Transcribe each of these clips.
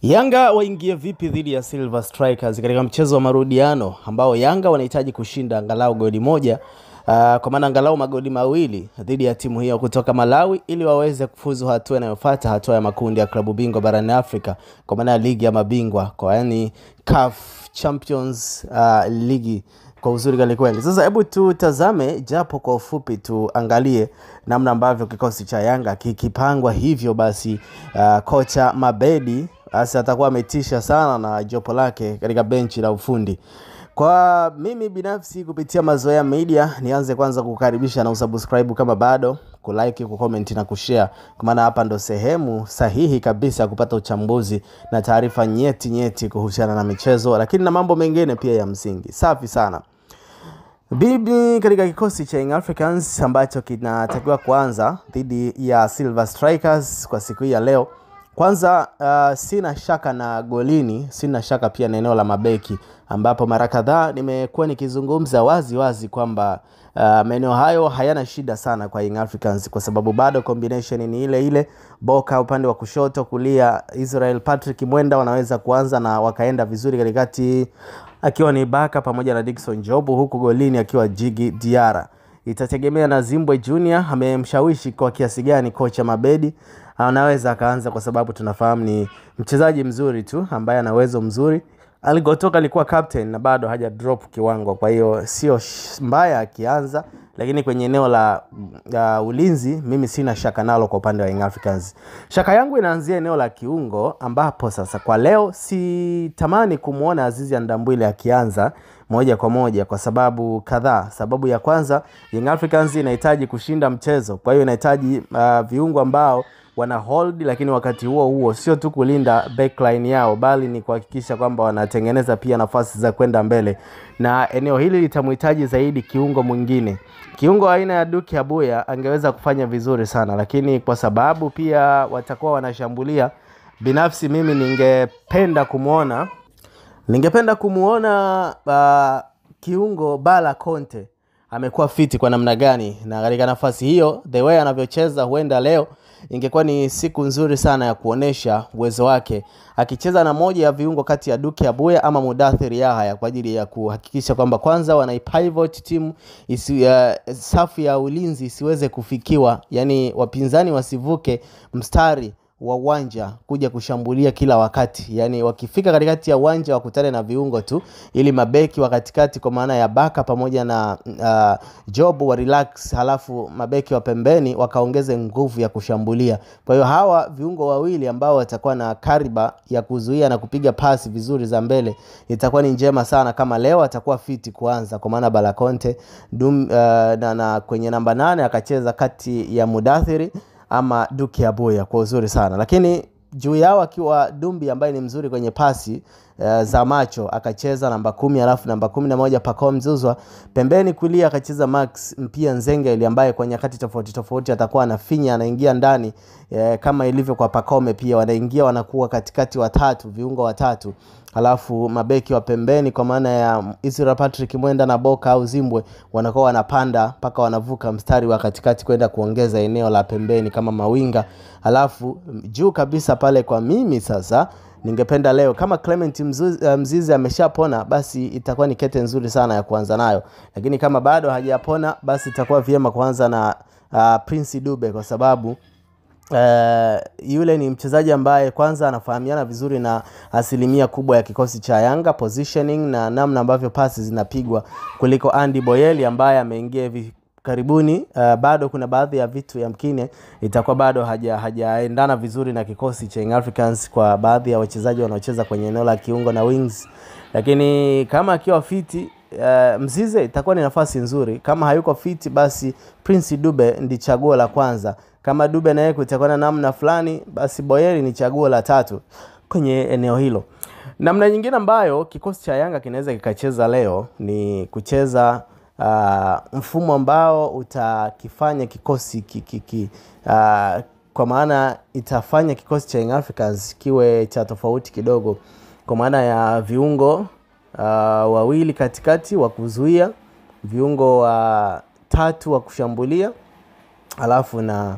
Yanga waingie vipi dhidi ya Silver Strikers katika mchezo wa marudiano ambao Yanga wanahitaji kushinda angalau goli moja, kwa maana angalau magoli mawili dhidi ya timu hiyo kutoka Malawi ili waweze kufuzu hatua inayofuata, hatua ya makundi ya klabu bingwa barani Afrika, kwa maana ligi ya mabingwa, kwa yani CAF Champions League kwa uzuri gali kweli. Sasa hebu tutazame japo kwa ufupi, tuangalie namna ambavyo kikosi cha Yanga kikipangwa hivyo basi. Kocha Mabedi asa atakuwa ametisha sana na jopo lake katika benchi la ufundi. Kwa mimi binafsi kupitia Mazoea Media, nianze kwanza kukaribisha na usubscribe kama bado, kulike, kucomment na kushare, kwa maana hapa ndo sehemu sahihi kabisa kupata uchambuzi na taarifa nyeti kuhusiana na michezo, lakini na mambo mengine pia ya msingi. Safi sana. Bibi katika kikosi cha Young Africans ambacho kinatakiwa kuanza dhidi ya Silver Strikers kwa siku hii ya leo. Kwanza sina shaka na golini, sina shaka pia na eneo la mabeki, ambapo mara kadhaa nimekuwa nikizungumza wazi kwamba maeneo hayo hayana shida sana kwa Young Africans, kwa sababu bado combination ni ile ile. Boka upande wa kushoto, kulia Israel Patrick Mwenda wanaweza kuanza na wakaenda vizuri, katikati akiwa ni Baka pamoja na Dickson Jobu, huku golini akiwa Jigi Diara. Itategemea na Zimbwe Junior amemshawishi kwa kiasi gani kocha Mabedi, anaweza akaanza, kwa sababu tunafahamu ni mchezaji mzuri tu ambaye ana uwezo mzuri. Alikotoka alikuwa captain na bado haja drop kiwango, kwa hiyo sio mbaya akianza, lakini kwenye eneo la ulinzi mimi sina shaka nalo kwa upande wa Young Africans. Shaka yangu inaanzia eneo la kiungo, ambapo sasa kwa leo si tamani kumuona Azizi Ndambwile akianza moja kwa moja kwa sababu kadhaa. Sababu ya kwanza, Young Africans inahitaji kushinda mchezo, kwa hiyo inahitaji viungo ambao wana hold, lakini wakati huo sio tu kulinda backline yao, bali ni kuhakikisha kwamba wanatengeneza pia nafasi za kwenda mbele, na eneo hili litamhitaji zaidi kiungo mwingine. Kiungo aina ya Duke Abuya angeweza kufanya vizuri sana, lakini kwa sababu pia watakuwa wanashambulia, binafsi mimi ningependa kumuona kiungo Bala Conte amekuwa fiti kwa namna gani, na katika nafasi hiyo the way anavyocheza, huenda leo ingekuwa ni siku nzuri sana ya kuonesha uwezo wake, akicheza na moja ya viungo kati ya Duke Abuya ama Mudathir Yahya, kwa ajili ya kuhakikisha kwamba kwanza wanaipivot team, safu ya ulinzi isiweze kufikiwa, yani wapinzani wasivuke mstari wa uwanja kuja kushambulia kila wakati. Yani wakifika katikati ya uwanja wakutane na viungo tu, ili mabeki wa katikati kwa maana ya Baka pamoja na Job wa relax, halafu mabeki wa pembeni wakaongeze nguvu ya kushambulia. Kwa hiyo hawa viungo wawili ambao watakuwa na kariba ya kuzuia na kupiga pasi vizuri za mbele, itakuwa ni njema sana kama leo atakuwa fiti kuanza, kwa maana Bala Conte na kwenye namba 8 akacheza kati ya Mudathiri ama Duke Abuya kwa uzuri sana. Lakini juu yao akiwa Dumbi ambaye ni mzuri kwenye pasi za macho, akacheza namba 10, alafu namba 11 Pacome Zouzoua. Pembeni kulia akacheza Max Mpia Nzenga, ile ambaye kwa nyakati tofauti atakuwa anafinya, anaingia ndani kama ilivyo kwa Pacome, pia wanaingia wanakuwa katikati watatu, viungo watatu. Alafu mabeki wa pembeni kwa maana ya Israel Patrick Mwenda na Boka au Zimbwe wanakuwa wanapanda mpaka wanavuka mstari wa katikati kwenda kuongeza eneo la pembeni kama mawinga. Alafu juu kabisa pale, kwa mimi sasa ningependa leo kama Clement Mzize ameshapona, basi itakuwa ni kete nzuri sana ya kuanza nayo, lakini kama bado hajapona, basi itakuwa vyema kuanza na Prince Dube, kwa sababu yule ni mchezaji ambaye kwanza anafahamiana vizuri na asilimia kubwa ya kikosi cha Yanga, positioning na namna ambavyo pasi zinapigwa, kuliko Andy Boyeli ambaye ameingia hivi karibuni. Bado kuna baadhi ya vitu yamkini itakuwa bado hajaendana vizuri na kikosi cha Young Africans, kwa baadhi ya wachezaji wanaocheza kwenye eneo la kiungo na wings, lakini kama akiwa fiti Mzize itakuwa ni nafasi nzuri. Kama hayuko fiti, basi Prince Dube ndi chaguo la kwanza. Kama Dube naye kutakuwa na namna fulani, basi Boyeli ni chaguo la tatu kwenye eneo hilo. Namna nyingine ambayo kikosi cha Yanga kinaweza kikacheza leo ni kucheza mfumo ambao utakifanya kikosi kwa maana itafanya kikosi cha Young Africans kiwe cha tofauti kidogo, kwa maana ya viungo wawili katikati wa kuzuia, viungo tatu wa kushambulia, alafu na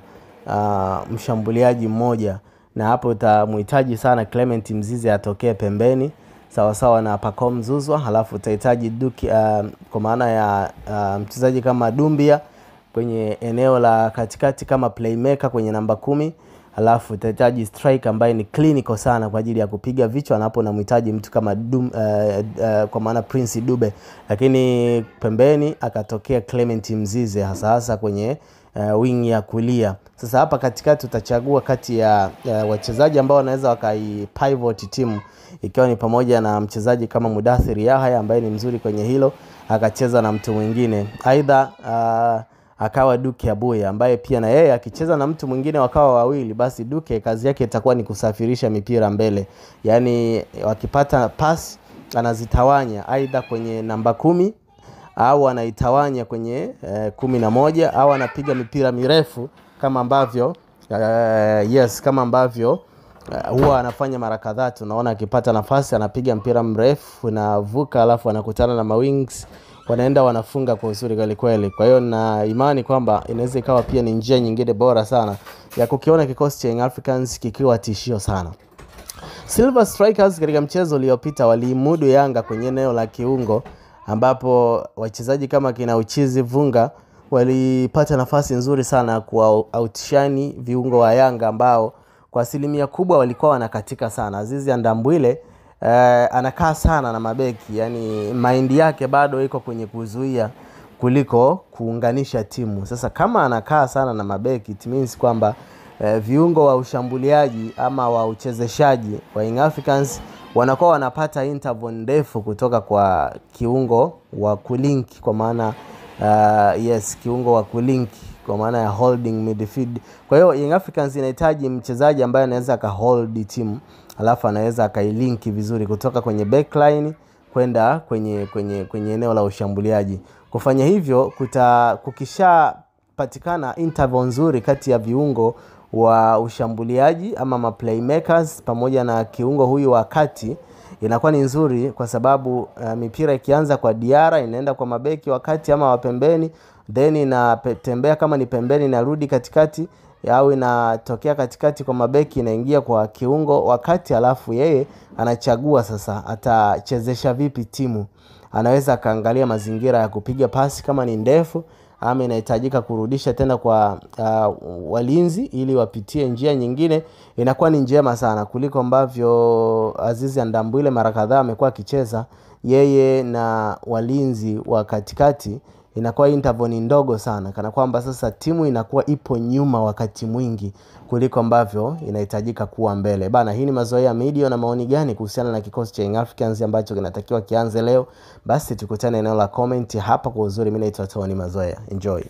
mshambuliaji mmoja. na hapo utamhitaji sana Clement Mzize atokee pembeni sawa sawa na Pacome Zouzoua. Halafu utahitaji Duke kwa maana ya mchezaji kama Dumbia kwenye eneo la katikati kama playmaker kwenye namba 10. Halafu utahitaji striker ambaye ni clinical sana kwa ajili ya kupiga vichwa, na hapo unamhitaji mtu kama kwa maana Prince Dube, lakini pembeni akatokea Clement Mzize hasa kwenye wing ya kulia. Sasa hapa katikati utachagua kati ya wachezaji ambao wanaweza wakai pivot timu, ikiwa ni pamoja na mchezaji kama Mudathir Yahya ambaye ni mzuri kwenye hilo, akacheza na mtu mwingine. Aidha akawa Duke Abuya ambaye pia na yeye akicheza na mtu mwingine wakawa wawili, basi Duke kazi yake itakuwa ni kusafirisha mipira mbele. Yaani wakipata pass anazitawanya aidha kwenye namba 10 au anaitawanya kwenye 11 au anapiga mipira mirefu kama ambavyo kama ambavyo huwa anafanya mara kadhaa. Tunaona akipata nafasi anapiga mpira mrefu unavuka, alafu anakutana na mawings, wanaenda wanafunga kwa uzuri kweli. Kwa hiyo na imani kwamba inaweza ikawa pia ni njia nyingine bora sana ya kukiona kikosi cha Young Africans kikiwa tishio sana. Silver Strikers katika mchezo uliopita walimudu Yanga kwenye eneo la kiungo, ambapo wachezaji kama kina Uchizi Vunga walipata nafasi nzuri sana kwa outshine viungo wa Yanga ambao kwa asilimia kubwa walikuwa wanakatika sana. Azizi Ndambwile anakaa sana na mabeki, yani mind yake bado iko kwenye kuzuia kuliko kuunganisha timu. Sasa kama anakaa sana na mabeki, it means kwamba viungo wa ushambuliaji ama wa uchezeshaji wa Young Africans wanakuwa wanapata interval ndefu kutoka kwa kiungo wa kulink, kwa maana kiungo wa kulink kwa maana ya holding midfield. Kwa hiyo Young Africans inahitaji mchezaji ambaye anaweza aka-hold timu, alafu anaweza akailink vizuri kutoka kwenye backline kwenda kwenye eneo la ushambuliaji. Kufanya hivyo kukisha patikana interval nzuri kati ya viungo wa ushambuliaji ama ma playmakers pamoja na kiungo huyu wa kati, inakuwa ni nzuri kwa sababu mipira ikianza kwa Diara inaenda kwa mabeki wakati ama wapembeni, then inatembea kama ni pembeni narudi katikati, au inatokea katikati kwa mabeki inaingia kwa kiungo wakati, alafu yeye anachagua sasa atachezesha vipi timu. Anaweza kaangalia mazingira ya kupiga pasi kama ni ndefu ama inahitajika kurudisha tena kwa walinzi ili wapitie njia nyingine. Inakuwa ni njema sana kuliko ambavyo Azizi Ndambwile mara kadhaa amekuwa akicheza yeye na walinzi wa katikati. Inakuwa interval ni ndogo sana, kana kwamba sasa timu inakuwa ipo nyuma wakati mwingi kuliko ambavyo inahitajika kuwa mbele. Bana, hii ni Mazoea Media, na maoni gani kuhusiana na kikosi cha Young Africans ambacho kinatakiwa kianze leo? Basi tukutane eneo la comment hapa kwa uzuri. Mimi naitwa Tony Mazoea. Enjoy.